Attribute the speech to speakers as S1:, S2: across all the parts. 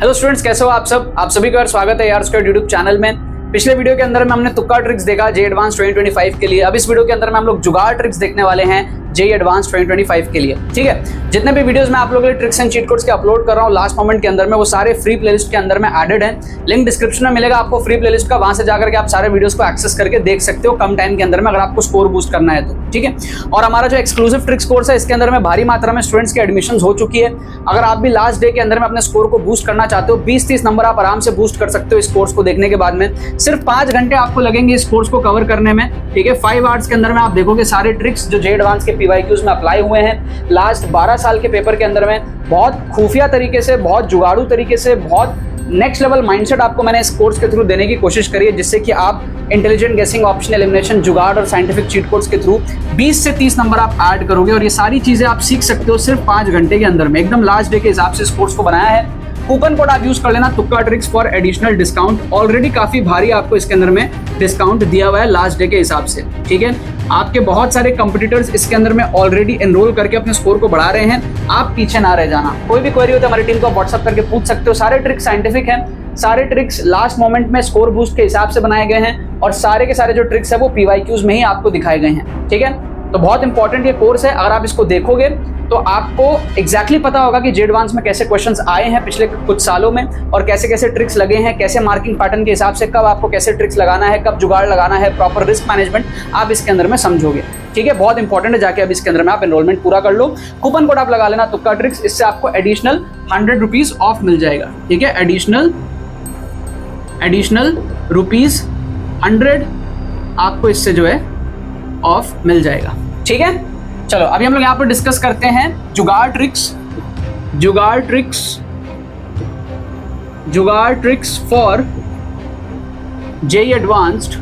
S1: Hello students, कैसे हो आप सब? आप सभी का स्वागत है यार स्क्वायर यूट्यूब चैनल में। पिछले वीडियो के अंदर में हमने तुक्का ट्रिक्स देखा जे एडवांस 2025 के लिए। अब इस वीडियो के अंदर में हम लोग जुगाड़ ट्रिक्स देखने वाले हैं जे एडवांस 2025 के लिए। ठीक है, जितने भी वीडियोस मैं आप लोगों के लिए ट्रिक्स एंड चीट कोड्स के अपलोड कर रहा हूँ लास्ट मोमेंट के अंदर में, वो सारे फ्री प्लेलिस्ट के अंदर में एडेड है। लिंक डिस्क्रिप्शन में मिलेगा आपको फ्री प्लेलिस्ट का, वहां से जाकर के आप सारे वीडियोस को एक्सेस करके देख सकते हो कम टाइम के अंदर में, अगर आपको स्कोर बूस्ट करना है तो। ठीक है, और हमारा जो एक्सक्लूसिव ट्रिक्स कोर्स है इसके अंदर में भारी मात्रा में स्टूडेंट्स की एडमिशन हो चुकी है। अगर आप भी लास्ट डे के अंदर में अपने स्कोर को बूस्ट करना चाहते हो, 20-30 नंबर आप आराम से बूस्ट कर सकते हो इस कोर्स को देखने के बाद में। सिर्फ 5 घंटे आपको लगेंगे इस कोर्स को कवर करने में। ठीक है, 5 आवर्स के अंदर में आप देखोगे सारे ट्रिक्स जो जे एडवांस के PYQs में अप्लाई हुए हैं लास्ट 12 साल के पेपर के अंदर में, बहुत खुफिया तरीके से, बहुत जुगाड़ू तरीके से, बहुत नेक्स्ट लेवल माइंडसेट आपको मैंने इस कोर्स के थ्रू देने की कोशिश करी है, जिससे कि आप इंटेलिजेंट गेसिंग, ऑप्शन एलिमिनेशन, जुगाड़ और साइंटिफिक चीट कोड्स के थ्रू 20 से 30 नंबर आप ऐड करोगे। और ये सारी चीजें आप सीख सकते हो सिर्फ 5 घंटे के अंदर में, एकदम लास्ट डे के हिसाब से इस कोर्स को बनाया है। कूपन कोड आप यूज कर लेना तुक्का tricks for additional discount. Already काफी भारी आपको इसके अंदर में डिस्काउंट दिया हुआ है लास्ट डे के हिसाब से। ठीक है, आपके बहुत सारे कंपटीटर्स इसके अंदर में ऑलरेडी एनरोल करके अपने स्कोर को बढ़ा रहे हैं। आप पीछे ना रह जाना। कोई भी क्वेरी हो तो हमारी टीम को व्हाट्सएप करके पूछ सकते हो। सारे ट्रिक्स साइंटिफिक हैं, सारे ट्रिक्स लास्ट मोमेंट में स्कोर बूस्ट के हिसाब से बनाए गए हैं, और सारे के सारे जो ट्रिक्स है वो PYQs में ही आपको दिखाए गए हैं। ठीक है, तो बहुत इंपॉर्टेंट ये कोर्स है। अगर आप इसको देखोगे तो आपको एग्जैक्टली पता होगा कि जे एडवांस में कैसे क्वेश्चंस आए हैं पिछले कुछ सालों में, और कैसे कैसे ट्रिक्स लगे हैं, कैसे मार्किंग पैटर्न के हिसाब से कब आपको कैसे ट्रिक्स लगाना है, कब जुगाड़ लगाना है, प्रॉपर रिस्क मैनेजमेंट आप इसके अंदर में समझोगे। ठीक है, बहुत इंपॉर्टेंट है, जाके अब इसके अंदर में आप एनरोलमेंट पूरा कर लो। कूपन कोड आप लगा लेना तुक्का ट्रिक्स, इससे आपको एडिशनल 100 रुपीज ऑफ मिल जाएगा। ठीक है, एडिशनल रुपीज 100 आपको इससे जो है ऑफ मिल जाएगा। ठीक है, चलो अभी हम लोग यहाँ पर डिस्कस करते हैं जुगाड़ ट्रिक्स फॉर जे एडवांस्ड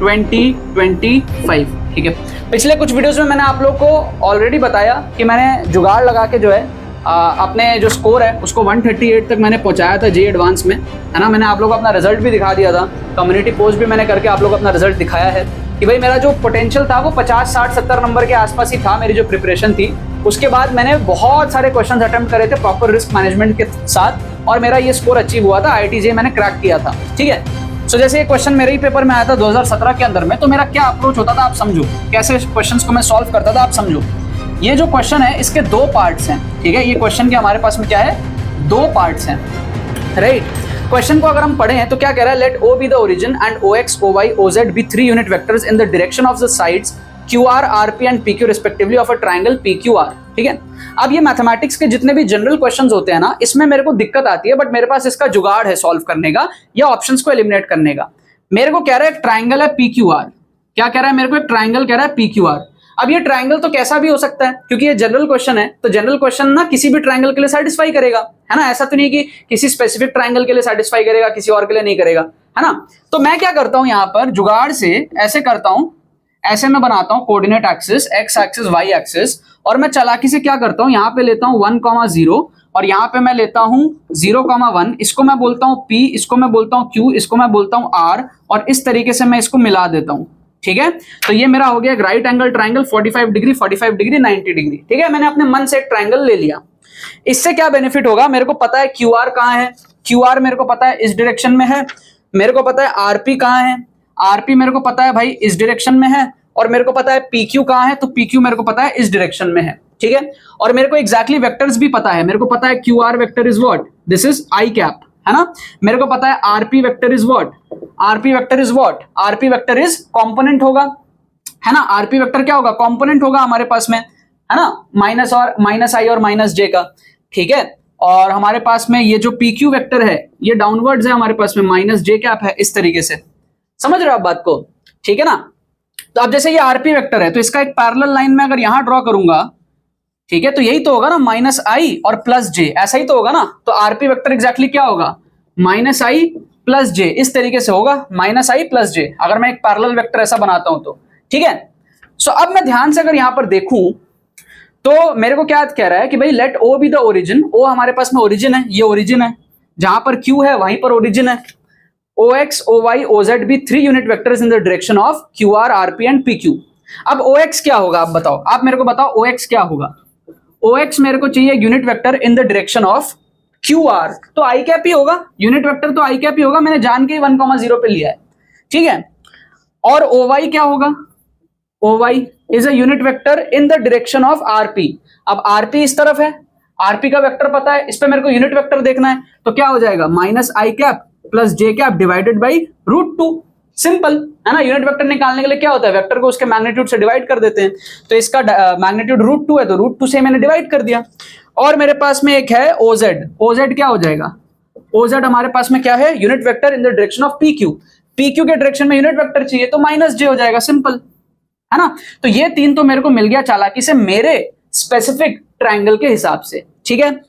S1: 2025। ठीक है, पिछले कुछ वीडियोस में मैंने आप लोग को ऑलरेडी बताया कि मैंने जुगाड़ लगा के जो है अपने जो स्कोर है उसको 138 तक मैंने पहुंचाया था जे एडवांस में, है ना। मैंने आप लोगों को अपना रिजल्ट भी दिखा दिया था, कम्युनिटी पोस्ट भी मैंने करके आप लोगों को अपना रिजल्ट दिखाया है कि भाई मेरा जो पोटेंशियल था वो 50, 60, 70 नंबर के आसपास ही था, मेरी जो प्रिपरेशन थी। उसके बाद मैंने बहुत सारे क्वेश्चन अटेम्प्ट करे थे प्रॉपर रिस्क मैनेजमेंट के साथ, और मेरा ये स्कोर अचीव हुआ था। IIT JEE मैंने क्रैक किया था। ठीक है, सो जैसे ये क्वेश्चन मेरे ही पेपर में आया था 2017 के अंदर में, तो मेरा क्या अप्रोच होता था आप समझो, कैसे क्वेश्चंस को मैं सॉल्व करता था आप समझो। ये जो क्वेश्चन है इसके 2 पार्ट्स हैं। ठीक है, ये क्वेश्चन के हमारे पास में क्या है, 2 पार्ट्स हैं, राइट। क्वेश्चन को अगर हम पढ़ें तो क्या कह रहा है, let O be the origin and OX, OY, OZ be 3 unit vectors in the direction of the sides QR, RP and PQ respectively of a triangle PQR। ठीक है, अब ये मैथमेटिक्स के जितने भी जनरल क्वेश्चंस होते हैं ना, इसमें मेरे को दिक्कत आती है, बट मेरे पास इसका जुगाड़ है सॉल्व करने का या ऑप्शंस को एलिमिनेट करने का। मेरे को कह रहा है एक ट्राइंगल है PQR। क्या कह रहा है मेरे को, एक ट्राइंगल कह रहा है PQR। अब ये ट्राइंगल तो कैसा भी हो सकता है, क्योंकि ये जनरल क्वेश्चन है, तो जनरल क्वेश्चन ना किसी भी ट्राइंगल के लिए सेटिस्फाई करेगा, है ना। ऐसा तो नहीं कि किसी स्पेसिफिक ट्राइंगल के लिए सेटिस्फाई करेगा, किसी और के लिए नहीं करेगा, है ना। तो मैं क्या करता हूं यहाँ पर जुगाड़ से, ऐसे करता हूं, ऐसे मैं बनाता हूं coordinate axis, X axis, Y axis, और मैं चालाकी से क्या करता हूं, यहाँ पे लेता हूं 1,0, और यहाँ पे मैं लेता हूं 0,1, इसको मैं बोलता हूं P, इसको मैं बोलता हूं Q, इसको मैं बोलता हूं R, और इस तरीके से मैं इसको मिला देता हूं। ठीक है, तो ये मेरा हो गया एक right angle triangle, 45 degree, 45 degree, 90 degree. ठीक है, मैंने अपने मन से एक ट्राइंगल ले लिया। इससे क्या बेनिफिट होगा, मेरे को पता है QR कहाँ है, QR मेरे को पता है इस डायरेक्शन में है, मेरे को पता है RP कहाँ है, RP मेरे को पता है भाई इस डायरेक्शन में है, और मेरे को पता है PQ कहाँ है, तो PQ मेरे को पता है इस डायरेक्शन में है। ठीक है, और मेरे को एग्जैक्टली वेक्टर्स भी पता है, मेरे को पता है QR vector is what, this is I cap, है ना। मेरे को पता है RP vector is what, RP vector is what, RP vector is component होगा, है ना। RP वेक्टर क्या होगा, कंपोनेंट होगा हमारे पास में, है ना, माइनस I और माइनस J का। ठीक है, और हमारे पास में ये जो PQ वेक्टर है ये डाउनवर्ड्स है हमारे पास में, माइनस J कैप है, इस तरीके से। समझ रहे हो आप बात को? ठीक है ना। तो अब जैसे ये RP वेक्टर है, तो इसका एक पैरेलल लाइन में अगर यहां ड्रॉ करूंगा, ठीक है, तो यही तो होगा ना, माइनस I और प्लस J, ऐसा ही तो होगा ना। तो RP वेक्टर एग्जैक्टली क्या होगा, माइनस I प्लस J, इस तरीके से होगा, माइनस I प्लस J, अगर मैं एक पैरेलल वेक्टर ऐसा बनाता हूं तो। ठीक है, सो अब मैं ध्यान से अगर यहां पर देखूं तो मेरे को क्या कह रहा है कि भाई let O be the origin, O हमारे पास में ओरिजिन है, ये ओरिजिन है, जहां पर Q है वहीं पर ओरिजिन है। OX, OY, OZ be 3 unit vectors in the direction of QR, RP and PQ। अब OX क्या होगा आप बताओ, आप मेरे को बताओ OX क्या होगा। OX मेरे को चाहिए unit vector in the direction of QR, तो आई कैप ही होगा, यूनिट वेक्टर तो आई कैप ही होगा, मैंने जान के 1,0 पे लिया है, ठीक है। और OY क्या होगा, OY is a unit vector in the direction of RP। अब RP इस तरफ है, RP का वेक्टर पता है, इस पे मेरे को यूनिट वेक्टर देखना है, तो क्या हो जाएगा minus I cap plus J cap divided by √2, simple है ना। यूनिट वेक्टर निकालने के लिए क्या होता है, वेक्टर को उसके मैग्नीट्यूड से डिवाइड कर देते हैं, तो इसका मैग्नीट्यूड √2 है, तो √2 से मैंने डिवाइड कर दिया। और मेरे पास में एक है OZ क्या हो जाएगा, OZ हमारे पास में क्या है, unit vector in the direction of PQ के डायरेक्शन में यूनिट वेक्टर चाहिए, तो माइनस जे हो जाएगा, सिंपल है ना। तो ये तीन तो मेरे को मिल गया चालाकी से मेरे स्पेसिफिक ट्रायंगल के हिसाब से, ठीक है।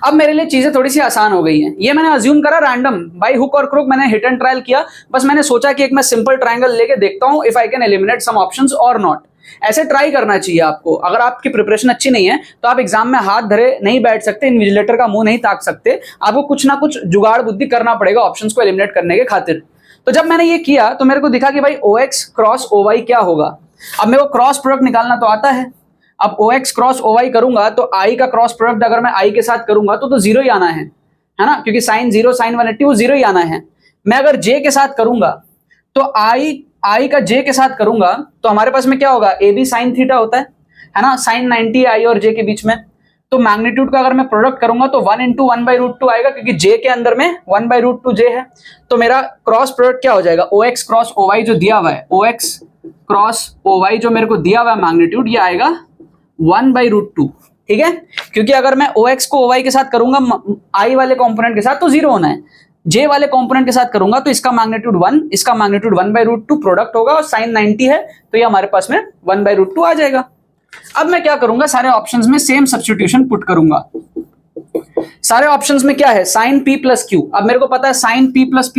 S1: अब मेरे लिए चीजें थोड़ी सी आसान हो गई हैं, ये मैंने अज्यूम करा रैंडम बाय हुक और क्रुक, मैंने हिट एंड ट्रायल किया, बस मैंने सोचा कि एक मैं सिंपल ट्रायंगल लेके देखता हूं if I can eliminate some options और नॉट। ऐसे ट्राई करना चाहिए आपको, अगर आपकी प्रिपरेशन अच्छी नहीं है तो आप एग्जाम में हाथ धरे नहीं बैठ सकते, इन्विजिलेटर का मुंह नहीं ताक सकते, आपको कुछ ना कुछ जुगाड़ बुद्धि करना पड़ेगा ऑप्शंस को एलिमिनेट करने के खातिर। तो जब मैंने ये किया तो मेरे को दिखा कि भाई OX क्रॉस OY क्या होगा। अब मेरे को क्रॉस प्रोडक्ट निकालना तो आता है, अब OX क्रॉस OY करूंगा तो I का क्रॉस प्रोडक्ट अगर मैं I के साथ करूंगा तो 0 ही आना है ना, क्योंकि sin 0 sin 180 वो 0 ही आना है। मैं अगर J के साथ करूंगा तो I का J के साथ करूंगा तो हमारे पास में क्या होगा, AB sin थीटा होता है ना, sin 90 I और J के बीच में, तो मैग्नीट्यूड का अगर मैं प्रोडक्ट करूंगा तो 1 × 1/√2 आएगा, क्योंकि J के अंदर में 1/√2 J है, तो मेरा क्रॉस प्रोडक्ट क्या हो जाएगा, OX क्रॉस OY जो दिया हुआ है, OX क्रॉस OY जो मेरे को दिया हुआ है मैग्नीट्यूड, ये आएगा 1/√2, ठीक है। क्योंकि अगर मैं OX को OY के साथ करूंगा I वाले कंपोनेंट के साथ तो 0 होना है, J वाले कंपोनेंट के साथ करूंगा तो इसका मैग्नीट्यूड 1, इसका मैग्नीट्यूड 1/√2 प्रोडक्ट होगा, और sin 90 है तो ये हमारे पास में 1/√2 आ जाएगा। अब मैं क्या करूंगा, सारे ऑप्शंस में सेम सब्स्टिट्यूशन पुट करूंगा। सारे ऑप्शंस में क्या है, sin P प्लस Q। अब मेरे को पता है sin P प्लस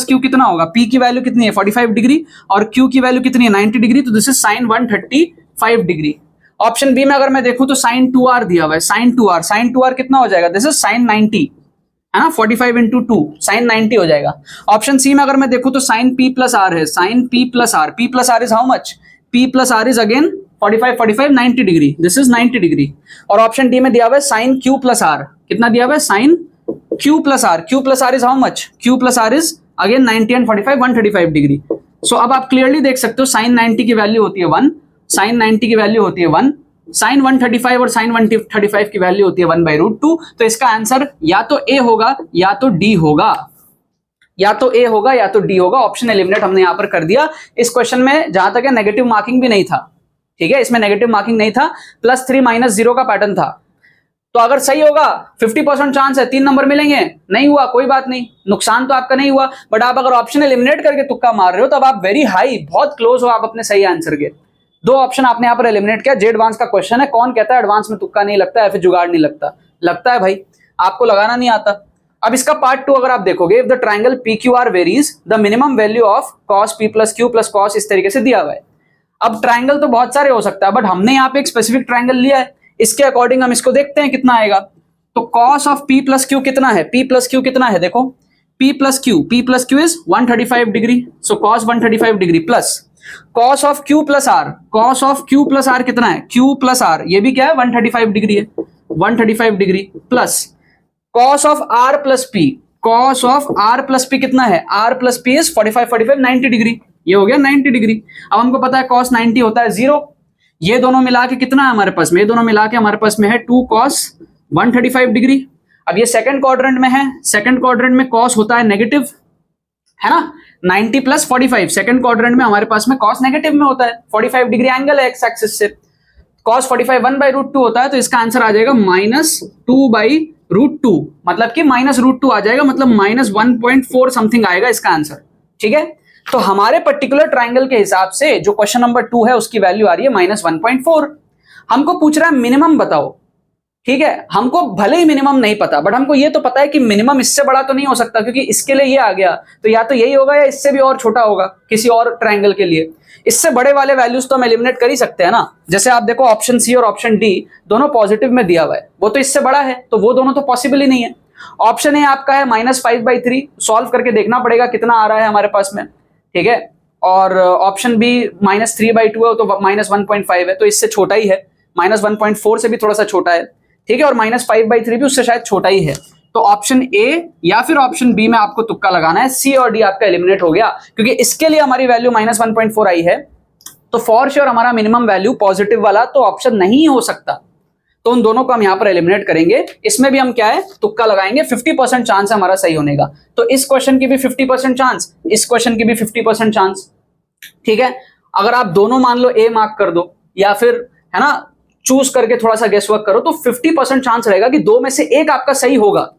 S1: Q कितना होगा, P की वैल्यू कितनी है 45 डिग्री और Q की वैल्यू कितनी है 90 डिग्री, तो this is sin 135 degree. Option B में अगर मैं देखूं तो sin 2R दिया हुआ है, sin 2R कितना हो जाएगा, दिस इज sin 90 है ना, 45 × 2 sin 90 हो जाएगा। ऑप्शन सी में अगर मैं देखूं तो sin P प्लस R है, sin P plus R is how much, P plus R is again 45 90 degree, this is 90 degree. और ऑप्शन डी में दिया हुआ है sin Q प्लस R, कितना दिया हुआ है, sin Q plus R is how much, Q plus R is again 90 and 45 135 degree. So अब आप क्लियरली देख सकते हो sin 90 की वैल्यू होती है 1, sin 90 की वैल्यू होती है 1, sin 135 और sin 135 की वैल्यू होती है 1/√2, तो इसका आंसर या तो A होगा या तो D होगा, या तो A होगा या तो D होगा। ऑप्शन एलिमिनेट हमने यहां पर कर दिया। इस क्वेश्चन में जहां तक है नेगेटिव मार्किंग भी नहीं था, ठीक है, इसमें नेगेटिव मार्किंग नहीं था, +3 -0 का पैटर्न था। तो अगर सही होगा 50% चांस है 3 नंबर मिलेंगे, नहीं हुआ कोई बात नहीं, नुकसान तो आपका नहीं हुआ। बट आप अगर ऑप्शन एलिमिनेट करके तुक्का मार रहे हो तब आप वेरी हाई, बहुत क्लोज हो आप अपने सही आंसर के। 2 ऑप्शन आपने यहाँ पर एलिमिनेट किया। जे एडवांस का क्वेश्चन है, कौन कहता है एडवांस में तुक्का नहीं लगता है, फिर जुगाड़ नहीं लगता, लगता है भाई, आपको लगाना नहीं आता। अब इसका पार्ट 2 अगर आप देखोगे, if the triangle PQR varies the minimum value of cos P plus Q plus cos, इस तरीके से दिया हुआ है। अब ट्रायंगल तो बहुत सारे हो सकता है, बट हमने यहाँ पे एक स्पेसिफिक ट्रायंगल लिया है, इसके अकॉर्डिंग हम इसको देखते हैं कितना आएगा। तो cos of P plus Q कितना है, P प्लस Q कितना है, देखो P plus Q is 135 degree, so cos 135 degree plus cos of Q plus R कितना है, Q प्लस R, ये भी क्या है 135 डिग्री है, 135 degree plus cos of R plus P कितना है, R plus P is 45 90 degree, ये हो गया 90 डिग्री। अब हमको पता है cos 90 होता है 0, ये दोनों मिला के कितना है हमारे पास में, ये दोनों मिला के हमारे पास में है 2 cos 135 डिग्री। अब ये सेकंड क्वाड्रेंट में है, सेकंड क्वाड्रेंट में cos होता है नेगेटिव, है ना, 90 + 45, सेकंड क्वाड्रेंट में हमारे पास में cos नेगेटिव में होता है, 45 डिग्री एंगल है एक्स एक्सिस से, cos 45 1/√2 होता है, तो इसका आंसर आ जाएगा -2/√2, मतलब कि -√2 आ जाएगा, मतलब -1.4 समथिंग आएगा इसका आंसर, ठीक है। तो हमारे पर्टिकुलर ट्रायंगल के हिसाब से जो क्वेश्चन नंबर 2 है उसकी वैल्यू आ रही है -1.4। हमको पूछ रहा है मिनिमम बताओ, ठीक है, हमको भले ही मिनिमम नहीं पता, बट हमको ये तो पता है कि मिनिमम इससे बड़ा तो नहीं हो सकता, क्योंकि इसके लिए ये आ गया तो या तो यही होगा या इससे भी और छोटा होगा किसी और ट्रायंगल के लिए। इससे बड़े वाले वैल्यूज तो हम एलिमिनेट कर ही सकते हैं ना, जैसे आप देखो ऑप्शन सी और ऑप्शन डी दोनों पॉजिटिव में दिया हुआ है, वो तो इससे बड़ा है, तो वो दोनों तो पॉसिबल ही नहीं है। ऑप्शन ए आपका है -5/3, सॉल्व करके देखना पड़ेगा कितना आ रहा है हमारे पास में, ठीक है। और ऑप्शन बी -3/2 है, तो -1.5 है, तो इससे छोटा ही है, -1.4 से भी थोड़ा सा छोटा है, ठीक है, और -5/3 भी उससे शायद छोटा ही है। तो ऑप्शन ए या फिर ऑप्शन बी में आपको तुक्का लगाना है। सी और डी आपका एलिमिनेट हो गया, क्योंकि इसके लिए हमारी वैल्यू -1.4 आई है, तो फॉर श्योर हमारा मिनिमम वैल्यू पॉजिटिव वाला तो ऑप्शन नहीं हो सकता। तो उन दोनों को हम यहां पर एलिमिनेट करेंगे। इसमें भी हम क्या है, तुक्का लगाएंगे। 50% चांस है हमारा सही होने का। तो इस क्वेश्चन की भी 50% चांस, इस क्वेश्चन की भी 50% चांस, ठीक है। अगर आप दोनों मान लो ए मार्क कर दो, या फिर है ना चूज करके थोड़ा सा गेस वर्क करो, तो 50% चांस रहेगा कि दो में से एक आपका सही होगा,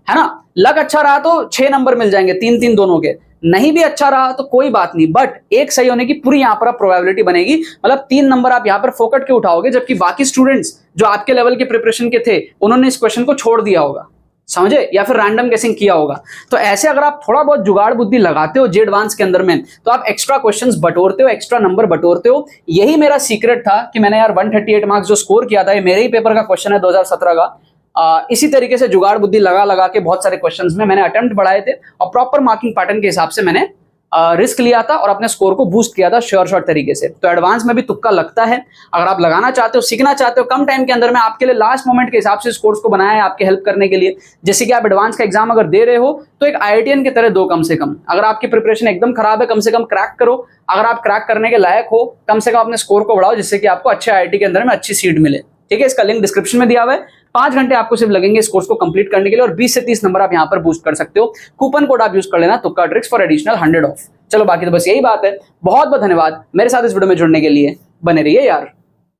S1: है ना। लक अच्छा रहा तो 6 नंबर मिल जाएंगे, 3-3 दोनों के। नहीं भी अच्छा रहा तो कोई बात नहीं, बट एक सही होने की पूरी यहां पर प्रोबेबिलिटी बनेगी। मतलब 3 नंबर आप यहां पर फोकट के उठाओगे, जबकि बाकी स्टूडेंट्स जो आपके लेवल के प्रिपरेशन के थे उन्होंने इस क्वेश्चन को छोड़ दिया होगा, समझे, या फिर रैंडम गेसिंग किया होगा। तो ऐसे अगर आप थोड़ा बहुत जुगाड़ बुद्धि लगाते हो जे एडवांस के अंदर में, तो आप एक्स्ट्रा क्वेश्चंस बटोरते हो, एक्स्ट्रा नंबर बटोरते हो। यही मेरा सीक्रेट था कि मैंने यार 138 मार्क्स जो स्कोर किया था, ये मेरे ही पेपर का क्वेश्चन है 2017 का। इसी तरीके से जुगाड़ बुद्धि लगा लगा के बहुत सारे क्वेश्चंस में मैंने अटेम्प्ट बढ़ाए थे, और प्रॉपर मार्किंग पैटर्न के हिसाब से मैंने रिस्क लिया था और अपने स्कोर को बूस्ट किया था श्योर शॉर्ट तरीके से। तो एडवांस में भी तुक्का लगता है। अगर आप लगाना चाहते हो, सीखना चाहते हो कम टाइम के अंदर में, आपके लिए लास्ट मोमेंट के हिसाब से इस कोर्स को बनाया है आपके हेल्प करने के लिए। जैसे कि आप एडवांस का एग्जाम अगर दे रहे हो तो एक IITian की तरह दो कम से कम। अगर आपकी प्रिपरेशन एकदम खराब है, कम से कम क्रैक करो। अगर आप क्रैक करने के लायक हो, कम से कम अपने स्कोर को बढ़ाओ, जिससे कि आपको अच्छे IIT के अंदर में अच्छी सीट मिले, ठीक है। इसका लिंक डिस्क्रिप्शन में दिया हुआ है। 5 घंटे आपको सिर्फ लगेंगे इस कोर्स को कंप्लीट करने के लिए, और 20 से 30 नंबर आप यहां पर बूस्ट कर सकते हो। कूपन कोड आप यूज कर लेना तुक्का ट्रिक्स फॉर एडिशनल 100 ऑफ। चलो बाकी तो बस यही बात है। बहुत बहुत धन्यवाद मेरे साथ इस वीडियो में जुड़ने के लिए। बने रहिए यार।